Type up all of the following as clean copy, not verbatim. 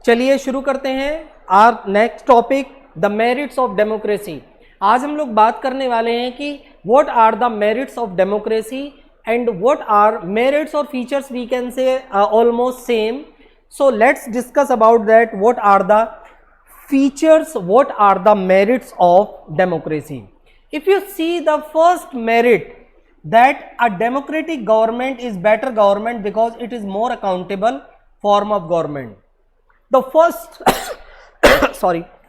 चलिए शुरू करते हैं our next topic, the merits of democracy. आज हम लोग बात करने वाले हैं कि what are the merits of democracy and what are merits और features, we can say almost same. So let's discuss about that, what are the features, what are the merits of democracy. If you see the first merit, that a democratic government is better government because it is more accountable form of government. The first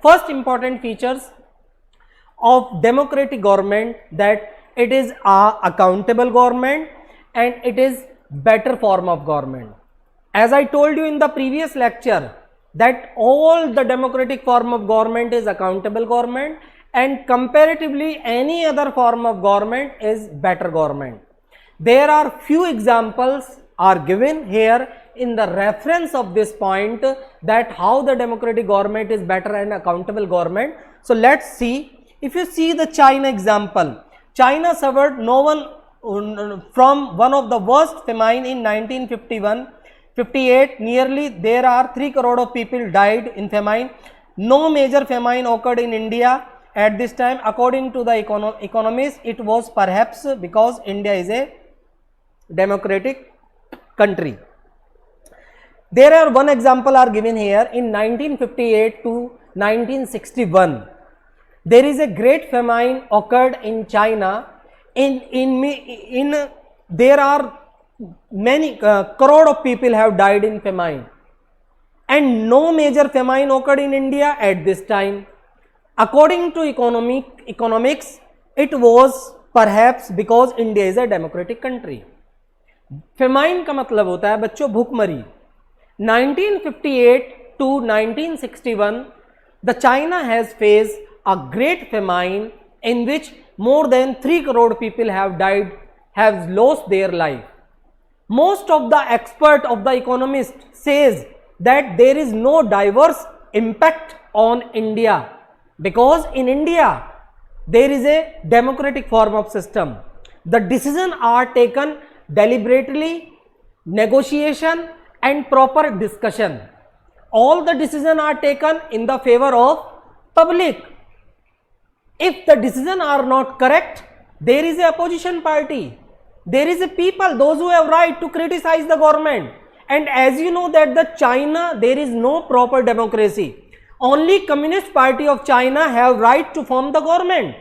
first important features of democratic government, that it is a accountable government and it is better form of government. As I told you in the previous lecture, that all the democratic form of government is accountable government and comparatively any other form of government is better government. There are few examples are given here in the reference of this point, that how the democratic government is better and accountable government. So let's see. If you see the China example, China suffered from one of the worst famine in 1958, nearly there are 3 crore of people died in famine. No major famine occurred in India at this time. According to the economists, it was perhaps because India is a democratic country. There are one example are given here. In 1958 to 1961, there is a great famine occurred in China. There are many crore of people have died in famine, and no major famine occurred in India at this time. According to economics, it was perhaps because India is a democratic country. Famine का मतलब होता है बच्चों भूखमरी। 1958 to 1961, the China has faced a great famine in which more than 3 crore people have died, have lost their life. Most of the expert of the economist says that there is no diverse impact on India, because in India there is a democratic form of system. The decisions are taken deliberately, negotiation and proper discussion. All the decisions are taken in the favor of public. If the decisions are not correct, there is a opposition party. There is a people, those who have right to criticize the government. And as you know that the China, there is no proper democracy. Only Communist Party of China have right to form the government.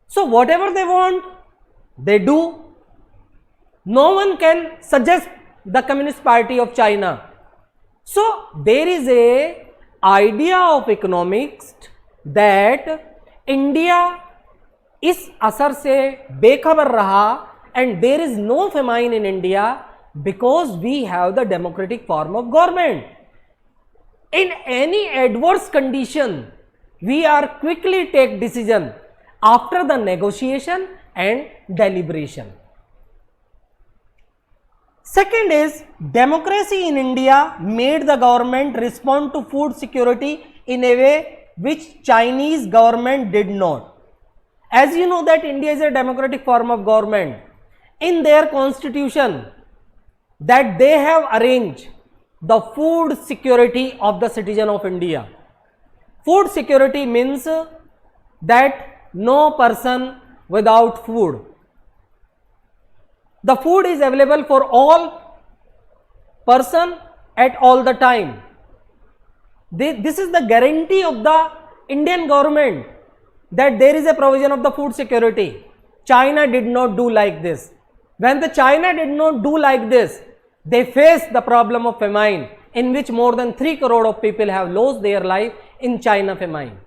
So whatever they want, they do. No one can suggest the Communist Party of China. So there is a idea of economics that India इस असर से बेखबर रहा, and there is no famine in India because we have the democratic form of government. In any adverse condition, we are quickly take decision after the negotiation and deliberation. Second is, democracy in India made the government respond to food security in a way which Chinese government did not. As you know that India is a democratic form of government. In their constitution, that they have arranged the food security of the citizen of India. Food security means that no person without food. The food is available for all person at all the time. This is the guarantee of the Indian government, that there is a provision of the food security. China did not do like this. When the China did not do like this, they faced the problem of famine, in which more than 3 crore of people have lost their life in China famine.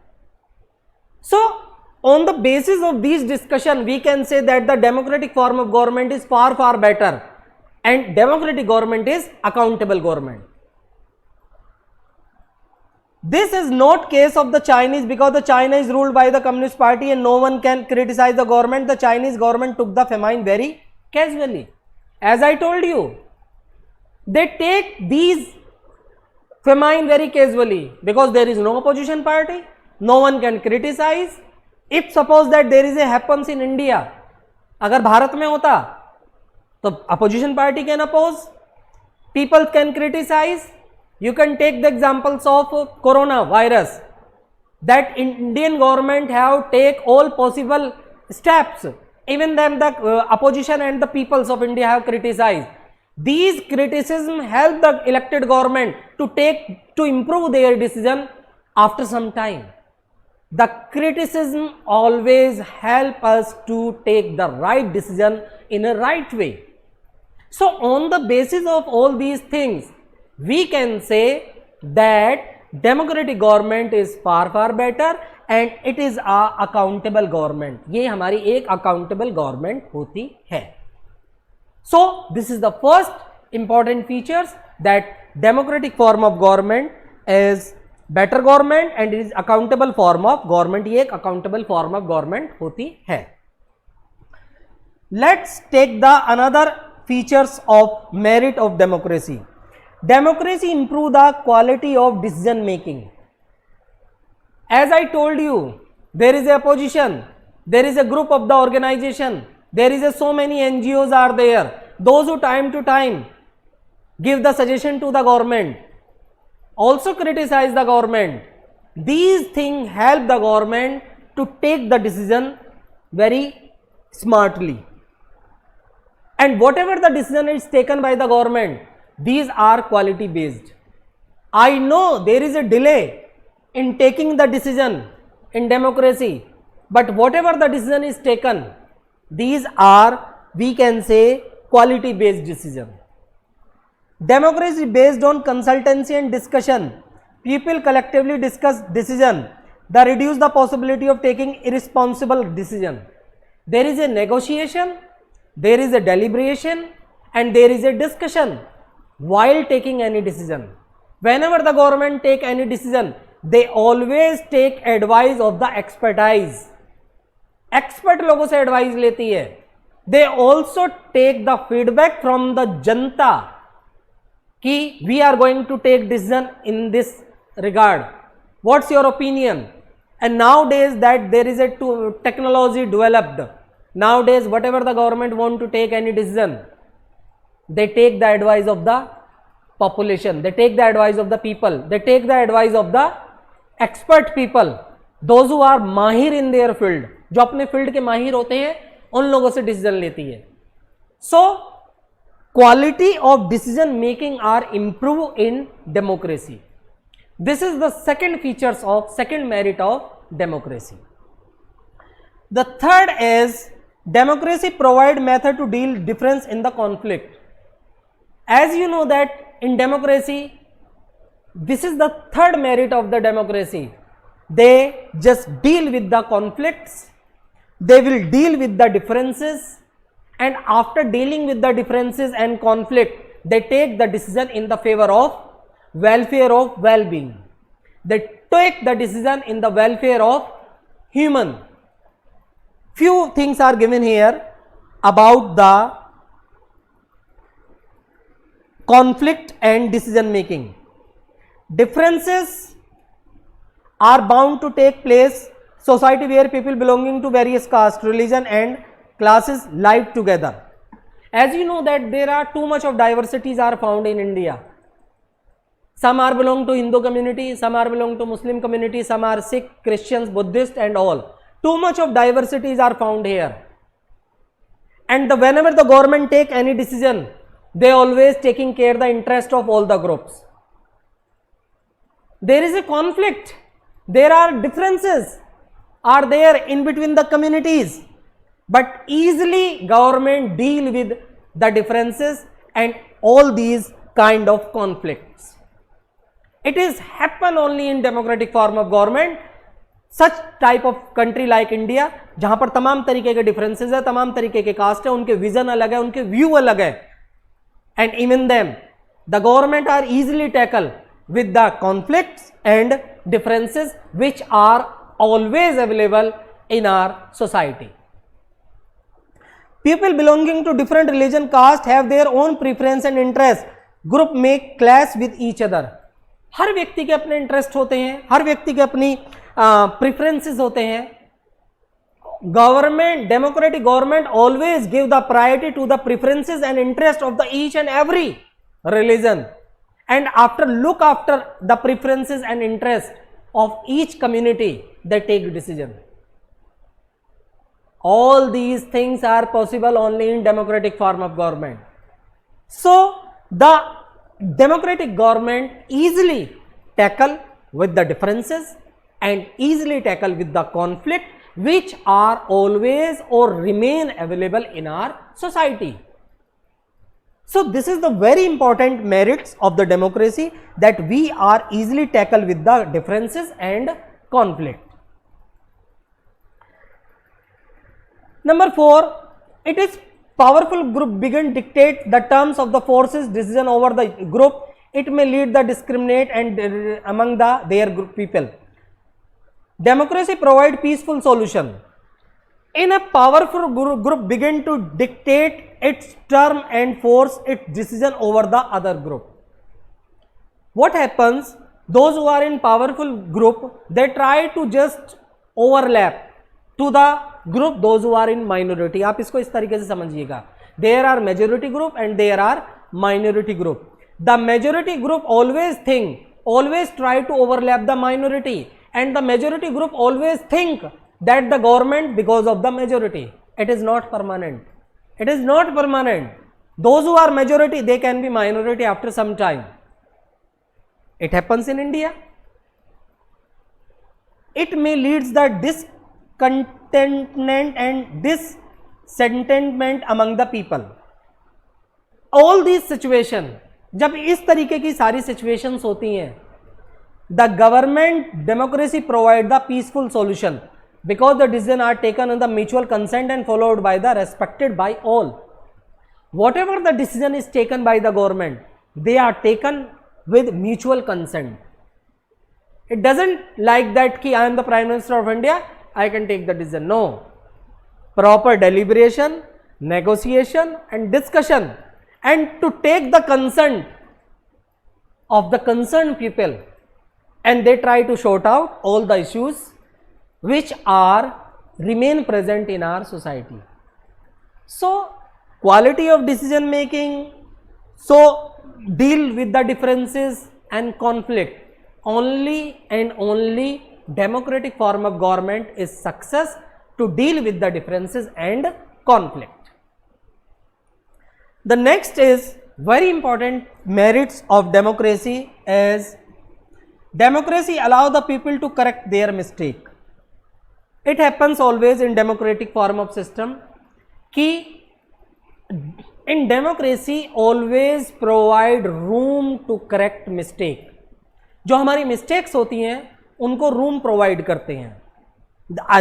So on the basis of these discussion, we can say that the democratic form of government is far better, and democratic government is accountable government. This is not case of the Chinese, because the China is ruled by the Communist Party and no one can criticize the government. The Chinese government took the famine very casually. As I told you, they take these famine very casually because there is no opposition party, no one can criticize. If suppose that there is a happens in India, अगर भारत में होता तो opposition party can oppose, people can criticize, You can take the examples of coronavirus, that Indian government have take all possible steps. Even then the opposition and the peoples of India have criticized. These criticism help the elected government to improve their decision after some time. The criticism always help us to take the right decision in a right way. So on the basis of all these things, we can say that democratic government is far better and it is a accountable government. ये हमारी एक accountable government होती है. So this is the first important features, that democratic form of government is better government and it is accountable form of government. ये एक accountable form of government होती है. Let's take the another features of merit of democracy. Democracy improve the quality of decision making. As I told you, there is a opposition, there is a group of the organization, there is a so many NGOs are there, those who time to time give the suggestion to the government, also criticize the government. These things help the government to take the decision very smartly. And whatever the decision is taken by the government, these are quality based. I know there is a delay in taking the decision in democracy, but whatever the decision is taken, these are, we can say, quality based decision. Democracy based on consultancy and discussion. People collectively discuss decision that reduce the possibility of taking irresponsible decision. There is a negotiation, there is a deliberation, and there is a discussion while taking any decision. Whenever the government take any decision, they always take advice of the expertise. Expert लोगों से advice लेती है. They also take the feedback from the जनता कि we are going to take decision in this regard. What's your opinion? And nowadays that there is a technology developed. Nowadays whatever the government want to take any decision, they take the advice of the population, they take the advice of the people, they take the advice of the expert people, those who are माहिर in their field, जो अपने field के माहिर होते हैं, उन लोगों से decision लेती है. So quality of decision making are improved in democracy. This is the second merit of democracy. The third is democracy provide method to deal difference in the conflict. As you know that in democracy, this is the third merit of the democracy. They just deal with the conflicts, they will deal with the differences, and after dealing with the differences and conflict, they take the decision in the favor of welfare of well-being. They take the decision in the welfare of human. Few things are given here about the conflict and decision making. Differences are bound to take place. Society where people belonging to various castes, religion and classes live together. As you know that there are too much of diversities are found in India. Some are belong to Hindu community, some are belong to Muslim community, some are Sikh, Christians, Buddhist and all. Too much of diversities are found here. And whenever the government take any decision, they always taking care the interest of all the groups. There is a conflict, there are differences are there in between the communities, but easily government deal with the differences and all these kind of conflicts. It is happen only in democratic form of government. Such type of country like India, जहां पर तमाम तरीके के differences है, तमाम तरीके के caste है, उनके vision अलग है, उनके view अलग है, and even them, the government are easily tackle with the conflicts and differences which are always available in our society. People belonging to different religion, caste have their own preference and interest. Group may clash with each other. हर व्यक्ति के अपने interest होते हैं, हर व्यक्ति के अपनी preferences होते हैं. Government, democratic government always give the priority to the preferences and interest of the each and every religion, and after look after the preferences and interest of each community, they take decision. All these things are possible only in democratic form of government. So the democratic government easily tackle with the differences and easily tackle with the conflict which are always or remain available in our society. So this is the very important merits of the democracy, that we are easily tackle with the differences and conflict. Number 4, it is powerful group begin dictate the terms of the forces decision over the group. It may lead the discriminate and among their group people. Democracy provide peaceful solution. In a powerful group begin to dictate its term and force its decision over the other group. What happens? Those who are in powerful group, they try to just overlap to the group those who are in minority. आप इसको इस तरीके से समझिएगा. There are majority group and there are minority group. The majority group always try to overlap the minority, and the majority group always think that the government because of the majority. It is not permanent. It is not permanent. Those who are majority, they can be minority after some time. It happens in India. It may leads the discontentment and discontentment among the people. All these situation, जब इस तरीके की सारी situations होती हैं, the government democracy provide the peaceful solution because the decisions are taken on the mutual consent and followed by the respected by all. Whatever the decision is taken by the government, they are taken with mutual consent. It doesn't like that ki I am the Prime Minister of India, I can take the decision. No. Proper deliberation, negotiation and discussion, and to take the consent of the concerned people, and they try to sort out all the issues which are remain present in our society. So quality of decision making, so deal with the differences and conflict. Only and only democratic form of government is success to deal with the differences and conflict. The next is very important merits of democracy is democracy allow the people to correct their mistake. It happens always in democratic form of system कि in democracy always provide room to correct mistake. जो हमारी mistakes होती हैं उनको room provide करते हैं.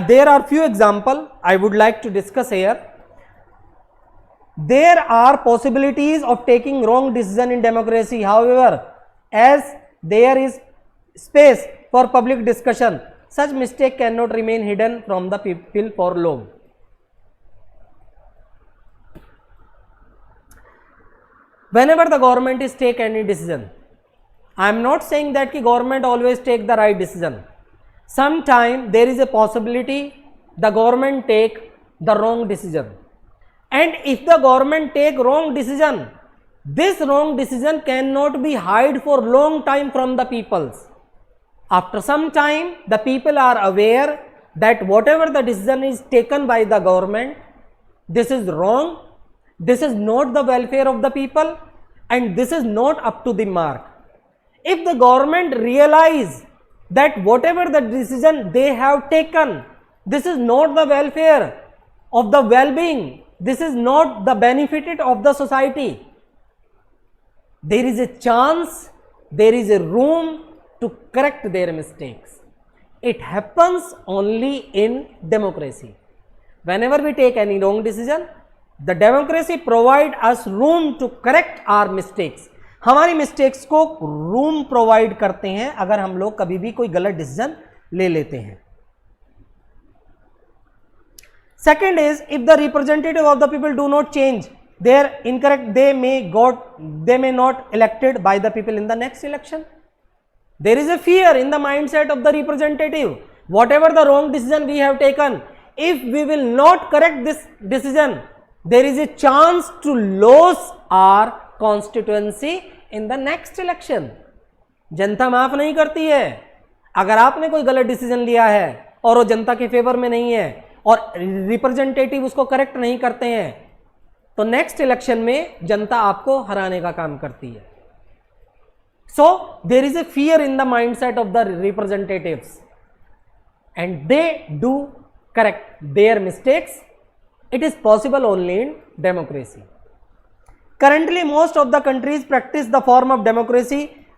There are few example I would like to discuss here. There are possibilities of taking wrong decision in democracy. However, as there is space for public discussion, such mistake cannot remain hidden from the people for long. Whenever the government is take any decision, I am not saying that the government always take the right decision. Sometime there is a possibility the government take the wrong decision. And if the government take wrong decision, this wrong decision cannot be hide for long time from the peoples. After some time, the people are aware that whatever the decision is taken by the government, this is wrong, this is not the welfare of the people, and this is not up to the mark. If the government realize that whatever the decision they have taken, this is not the welfare of the well-being, this is not the benefit of the society, there is a chance, there is a room to correct their mistakes. It happens only in democracy. Whenever we take any wrong decision, the democracy provide us room to correct our mistakes. हमारी mistakes को room provide करते हैं अगर हम लोग कभी भी कोई गलत डिसीजन ले लेते हैं. Second is, if the representative of the people do not change their incorrect, they may not elected by the people in the next election. There is a fear in the mindset of the representative. Whatever the wrong decision we have taken, if we will not correct this decision, there is a chance to lose our constituency in the next election. जनता माफ नहीं करती है। अगर आपने कोई गलत decision लिया है और वो जनता के फेवर में नहीं है और रिप्रेजेंटेटिव उसको करेक्ट नहीं करते हैं, तो नेक्स्ट इलेक्शन में जनता आपको हराने का काम करती है। So there is a fear in the mindset of the representatives and they do correct their mistakes. It is possible only in democracy. Currently, most of the countries practice the form of democracy,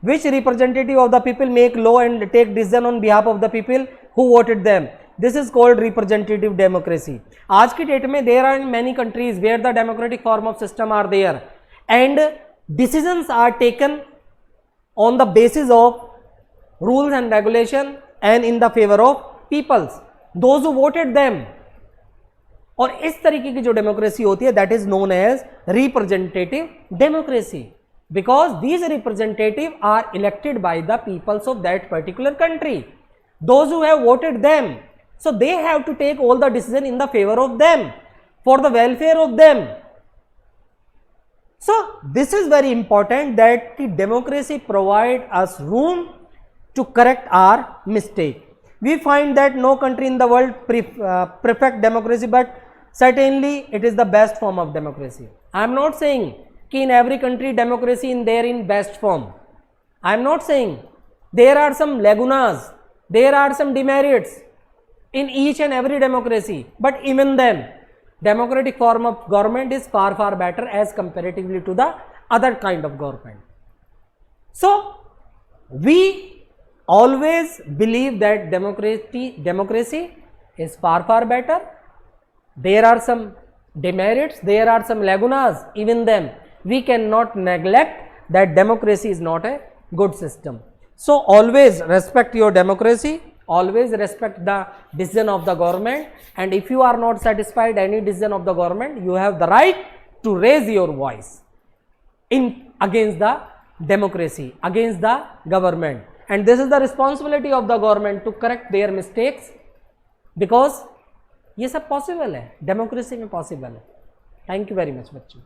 which representative of the people make law and take decision on behalf of the people who voted them. This is called representative democracy. आज की date में there are many countries where the democratic form of system are there and decisions are taken on the basis of rules and regulation and in the favor of peoples, those who voted them. और इस तरीके की जो democracy होती है that is known as representative democracy, because these representative are elected by the peoples of that particular country, those who have voted them, so they have to take all the decision in the favour of them for the welfare of them. So this is very important that the democracy provide us room to correct our mistake. We find that no country in the world perfect democracy, but certainly it is the best form of democracy. I am not saying कि in every country democracy in there in best form. I am not saying there are some lagunas, there are some demerits in each and every democracy, but even then democratic form of government is far better as comparatively to the other kind of government. So we always believe that democracy is far better. There are some demerits, there are some lagunas, even then we cannot neglect that democracy is not a good system. So always respect your democracy, always respect the decision of the government, and if you are not satisfied any decision of the government, you have the right to raise your voice in against the democracy, against the government, and this is the responsibility of the government to correct their mistakes, because ये सब possible है, democracy में possible है. Thank you very much बच्चों.